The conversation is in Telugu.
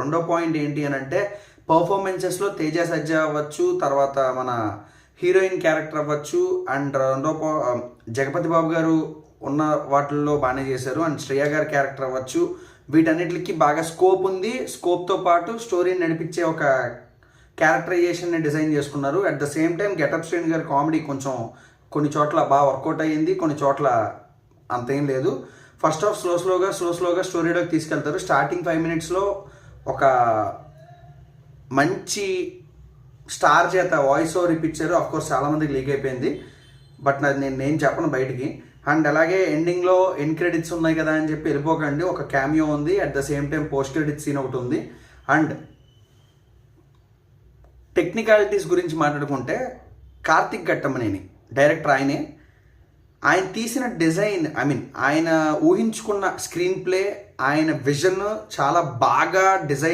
రెండో పాయింట్ ఏంటి అని అంటే పర్ఫార్మెన్సెస్లో తేజ సజ్జా అవ్వచ్చు, తర్వాత మన హీరోయిన్ క్యారెక్టర్ అవ్వచ్చు, అండ్ జగపతి బాబు గారు ఉన్న వాటిల్లో బాగానే చేశారు, అండ్ శ్రేయ గారి క్యారెక్టర్ అవ్వచ్చు. వీటన్నిటికి బాగా స్కోప్ ఉంది. స్కోప్తో పాటు స్టోరీని నడిపించే ఒక క్యారెక్టరైజేషన్ని డిజైన్ చేసుకున్నారు. At the same time getup శ్రేణి గారి కామెడీ కొంచెం కొన్ని చోట్ల బాగా వర్కౌట్ అయ్యింది, కొన్ని చోట్ల అంతేం లేదు. ఫస్ట్ హాఫ్ స్లోగా స్టోరీలోకి తీసుకెళ్తారు. స్టార్టింగ్ 5 minutesలో ఒక మంచి స్టార్ చేత వాయిస్ ఓవర్ ఇప్పించారు. అఫ్కోర్స్ చాలామందికి లీక్ అయిపోయింది, బట్ నేను చెప్పను బయటికి. అండ్ అలాగే ఎండింగ్లో ఎండ్ క్రెడిట్స్ ఉన్నాయి కదా అని చెప్పి వెళ్ళిపోకండి. ఒక క్యామియో ఉంది, at the same time post credit scene ఒకటి ఉంది. అండ్ టెక్నికాలిటీస్ గురించి మాట్లాడుకుంటే కార్తిక్ ఘట్టమనేని డైరెక్టర్ ఆయన తీసిన డిజైన్, ఆయన ఊహించుకున్న స్క్రీన్ ప్లే, ఆయన విజన్ చాలా బాగా డిజైన్